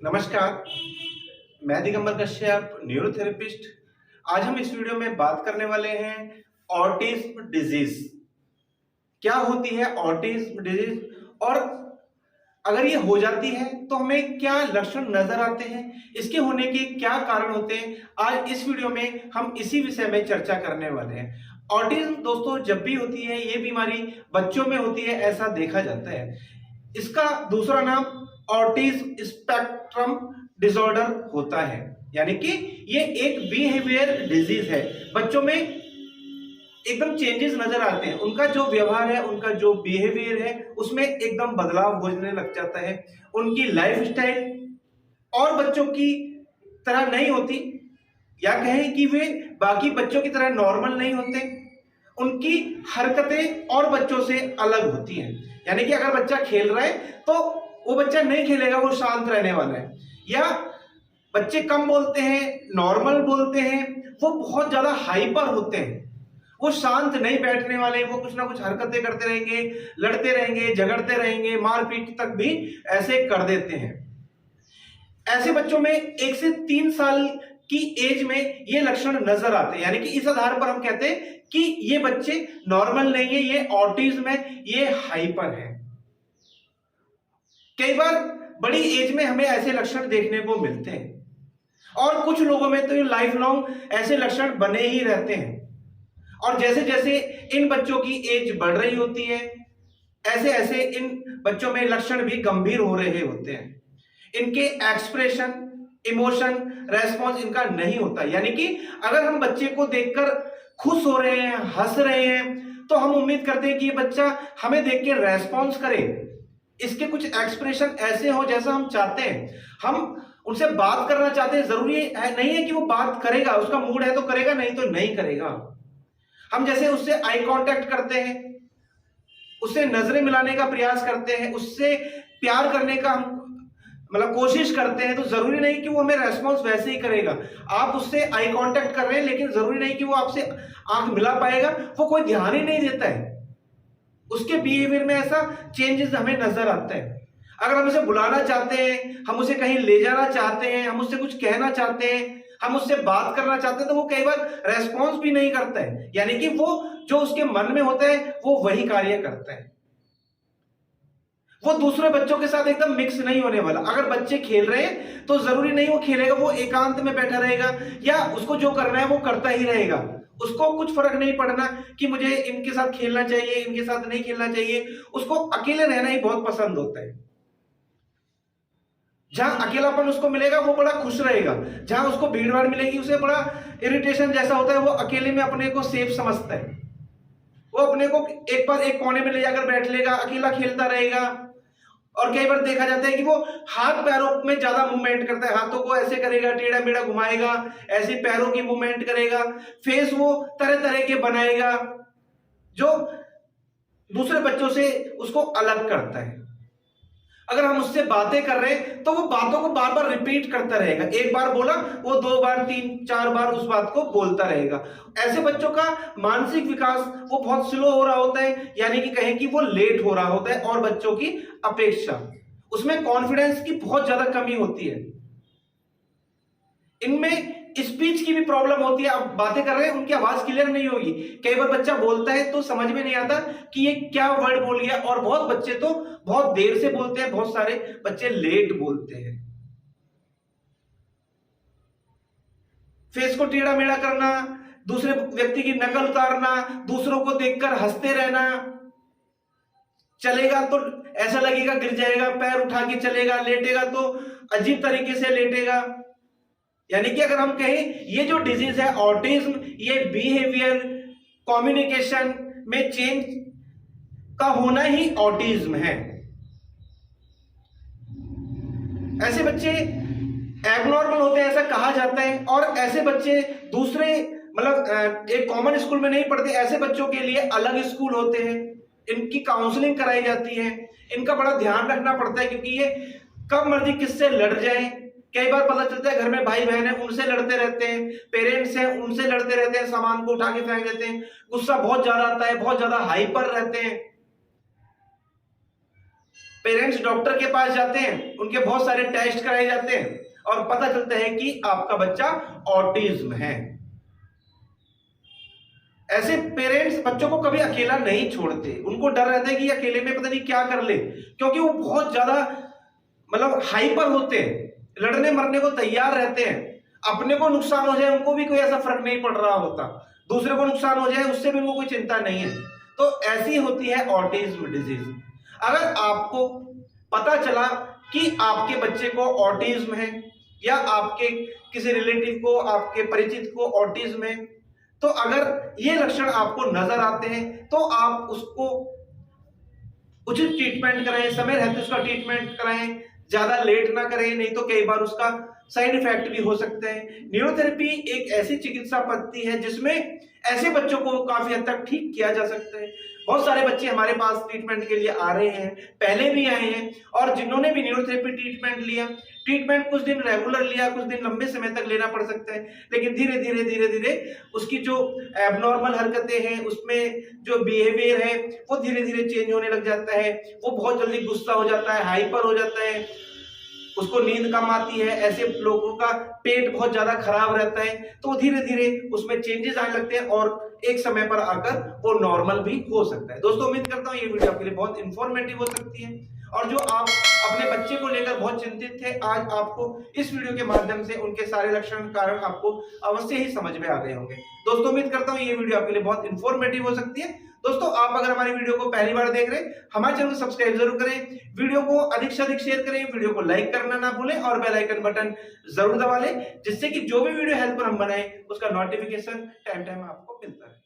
नमस्कार, मैं दिगंबर कश्यप, न्यूरोथेरेपिस्ट। आज हम इस वीडियो में बात करने वाले हैं ऑटिज्म डिजीज। क्या होती है ऑटिज्म डिजीज और अगर ये हो जाती है तो हमें क्या लक्षण नजर आते हैं, इसके होने के क्या कारण होते हैं। आज इस वीडियो में हम इसी विषय में चर्चा करने वाले हैं। ऑटिज्म दोस्तों जब भी होती है ये बीमारी बच्चों में होती है, ऐसा देखा जाता है। इसका दूसरा नाम ऑटिज्म स्पेक्ट्रम डिसऑर्डर होता है, यानी कि ये एक बिहेवियर डिजीज है। बच्चों में एकदम चेंजेस नजर आते हैं, उनका जो व्यवहार है, उनका जो बिहेवियर है उसमें एकदम बदलाव होने लग जाता है। उनकी लाइफस्टाइल और बच्चों की तरह नहीं होती, या कहें कि वे बाकी बच्चों की तरह नॉर्मल नहीं होते। उनकी हरकतें और बच्चों से अलग होती हैं, यानी कि अगर बच्चा खेल रहा है तो वो बच्चा नहीं खेलेगा, वो शांत रहने वाला है। या बच्चे कम बोलते हैं, नॉर्मल बोलते हैं, वो बहुत ज्यादा हाइपर होते हैं, वो शांत नहीं बैठने वाले, वो कुछ ना कुछ हरकतें करते रहेंगे, लड़ते रहेंगे, झगड़ते रहेंगे, मारपीट तक भी ऐसे कर देते हैं। ऐसे बच्चों में 1 से 3 साल की एज में ये लक्षण नजर आते हैं, यानी कि इस आधार पर हम कहते हैं कि ये बच्चे नॉर्मल नहीं है, ये ऑटिज्म है, ये हाइपर है। कई बार बड़ी एज में हमें ऐसे लक्षण देखने को मिलते हैं और कुछ लोगों में तो ये लाइफ लॉन्ग ऐसे लक्षण बने ही रहते हैं। और जैसे जैसे इन बच्चों की एज बढ़ रही होती है, ऐसे ऐसे इन बच्चों में लक्षण भी गंभीर हो रहे होते हैं। इनके एक्सप्रेशन, इमोशन, रेस्पॉन्स इनका नहीं होता, यानी कि अगर हम बच्चे को देखकर खुश हो रहे हैं, हंस रहे हैं, तो हम उम्मीद करते हैं कि ये बच्चा हमें देख के रेस्पॉन्स करे, इसके कुछ एक्सप्रेशन ऐसे हो जैसा हम चाहते हैं। हम उनसे बात करना चाहते हैं, जरूरी नहीं है कि वो बात करेगा, उसका मूड है तो करेगा, नहीं तो नहीं करेगा। हम जैसे उससे आई कांटेक्ट करते हैं, उससे नजरें मिलाने का प्रयास करते हैं, उससे प्यार करने का हम कोशिश करते हैं, तो जरूरी नहीं कि वो हमें रेस्पॉन्स वैसे ही करेगा। आप उससे आई कांटेक्ट कर रहे हैं, लेकिन जरूरी नहीं कि वो आपसे आंख मिला पाएगा, वो कोई ध्यान ही नहीं देता है। उसके बिहेवियर में ऐसा चेंजेस हमें नजर आता है। अगर हम उसे बुलाना चाहते हैं, हम उसे कहीं ले जाना चाहते हैं, हम उससे कुछ कहना चाहते हैं, हम उससे बात करना चाहते हैं, तो वो कई बार रेस्पॉन्स भी नहीं करता है, यानी कि वो जो उसके मन में होता है वो वही कार्य करता है। वो दूसरे बच्चों के साथ एकदम मिक्स नहीं होने वाला। अगर बच्चे खेल रहे हैं तो जरूरी नहीं वो खेलेगा, वो एकांत में बैठा रहेगा, या उसको जो करना है वो करता ही रहेगा। उसको कुछ फर्क नहीं पड़ना कि मुझे इनके साथ खेलना चाहिए, इनके साथ नहीं खेलना चाहिए। उसको अकेले रहना ही बहुत पसंद होता है। जहां अकेलापन उसको मिलेगा वो बड़ा खुश रहेगा, जहां उसको भीड़ भाड़ मिलेगी उसे बड़ा इरिटेशन जैसा होता है। वो अकेले में अपने को सेफ समझता है, वो अपने को एक कोने में ले जाकर बैठ लेगा, अकेला खेलता रहेगा। और कई बार देखा जाता है कि वो हाथ पैरों में ज्यादा मूवमेंट करता है, हाथों को ऐसे करेगा, टेढ़ा मेढ़ा घुमाएगा, ऐसे पैरों की मूवमेंट करेगा, फेस वो तरह तरह के बनाएगा जो दूसरे बच्चों से उसको अलग करता है। अगर हम उससे बातें कर रहे हैं तो वो बातों को बार बार रिपीट करता रहेगा, एक बार बोला वो 2 बार 3 4 बार उस बात को बोलता रहेगा। ऐसे बच्चों का मानसिक विकास वो बहुत स्लो हो रहा होता है, यानी कि कहें कि वो लेट हो रहा होता है, और बच्चों की अपेक्षा उसमें कॉन्फिडेंस की बहुत ज्यादा कमी होती है। इनमें स्पीच की भी प्रॉब्लम होती है। अब बातें कर रहे हैं, उनकी आवाज क्लियर नहीं होगी, कई बार बच्चा बोलता है तो समझ में नहीं आता कि ये क्या वर्ड बोल गया, और बहुत बच्चे तो बहुत देर से बोलते हैं, बहुत सारे बच्चे लेट बोलते हैं। फेस को टेढ़ा मेढ़ा करना, दूसरे व्यक्ति की नकल उतारना, दूसरों को देखकर हंसते रहना, चलेगा तो ऐसा लगेगा गिर जाएगा, पैर उठा के चलेगा, लेटेगा तो अजीब तरीके से लेटेगा। यानी कि अगर हम कहें ये जो डिजीज है ऑटिज्म, ये बिहेवियर, कम्युनिकेशन में चेंज का होना ही ऑटिज्म है। ऐसे बच्चे एबनॉर्मल होते हैं ऐसा कहा जाता है, और ऐसे बच्चे दूसरे एक कॉमन स्कूल में नहीं पढ़ते। ऐसे बच्चों के लिए अलग स्कूल होते हैं, इनकी काउंसलिंग कराई जाती है, इनका बड़ा ध्यान रखना पड़ता है, क्योंकि ये कब मर्जी किससे लड़ जाए। कई बार पता चलता है घर में भाई बहन है उनसे लड़ते रहते हैं, पेरेंट्स हैं उनसे लड़ते रहते हैं, सामान को उठा के फेंक देते हैं, गुस्सा बहुत ज्यादा आता है, बहुत ज्यादा हाइपर रहते हैं। पेरेंट्स डॉक्टर के पास जाते हैं, उनके बहुत सारे टेस्ट कराए जाते हैं और पता चलता है कि आपका बच्चा ऑटिज्म है। ऐसे पेरेंट्स बच्चों को कभी अकेला नहीं छोड़ते, उनको डर रहता है कि अकेले में पता नहीं क्या कर ले, क्योंकि वो बहुत ज्यादा मतलब हाइपर होते हैं, लड़ने मरने को तैयार रहते हैं। अपने को नुकसान हो जाए उनको भी कोई ऐसा फर्क नहीं पड़ रहा होता, दूसरे को नुकसान हो जाए उससे भी उनको कोई चिंता नहीं है। तो ऐसी होती है ऑटिज्म डिजीज। अगर आपको पता चला कि आपके बच्चे को ऑटिज्म है या आपके किसी रिलेटिव को, आपके परिचित को ऑटिज्म है, तो अगर ये लक्षण आपको नजर आते हैं तो आप उसको उचित ट्रीटमेंट कराएं, समय रहते उसका ट्रीटमेंट कराएं, ज्यादा लेट ना करें, नहीं तो कई बार उसका साइड इफेक्ट भी हो सकते हैं। न्यूरोथेरेपी एक ऐसी चिकित्सा पद्धति है जिसमें ऐसे बच्चों को काफी हद तक ठीक किया जा सकता है। बहुत सारे बच्चे हमारे पास ट्रीटमेंट के लिए आ रहे हैं, पहले भी आए हैं, और जिन्होंने भी न्यूरोथेरेपी ट्रीटमेंट लिया, ट्रीटमेंट कुछ दिन रेगुलर लिया, कुछ दिन लंबे समय तक लेना पड़ सकता है, लेकिन धीरे धीरे धीरे धीरे उसकी जो एबनॉर्मल हरकतें हैं, उसमें जो बिहेवियर है वो धीरे धीरे चेंज होने लग जाता है। वो बहुत जल्दी गुस्सा हो जाता है, हाइपर हो जाता है, उसको नींद कम आती है, ऐसे लोगों का पेट बहुत ज्यादा खराब रहता है, तो धीरे धीरे उसमें चेंजेस आने लगते हैं और एक समय पर आकर वो नॉर्मल भी हो सकता है। दोस्तों उम्मीद करता हूँ ये वीडियो आपके लिए बहुत इंफॉर्मेटिव हो सकती है, और जो आप अपने बच्चे को लेकर बहुत चिंतित थे, आज आपको इस वीडियो के माध्यम से उनके सारे लक्षण कारण आपको अवश्य ही समझ में आ गए होंगे। दोस्तों उम्मीद करता हूँ ये वीडियो आपके लिए बहुत इंफॉर्मेटिव हो सकती है। दोस्तों आप अगर हमारी वीडियो को पहली बार देख रहे हैं, हमारे चैनल को सब्सक्राइब जरूर करें, वीडियो को अधिक से अधिक शेयर करें, वीडियो को लाइक करना ना भूलें और बेल आइकन बटन जरूर दबा लें, जिससे कि जो भी वीडियो हेल्प पर हम बनाएं उसका नोटिफिकेशन टाइम टाइम आपको मिलता है।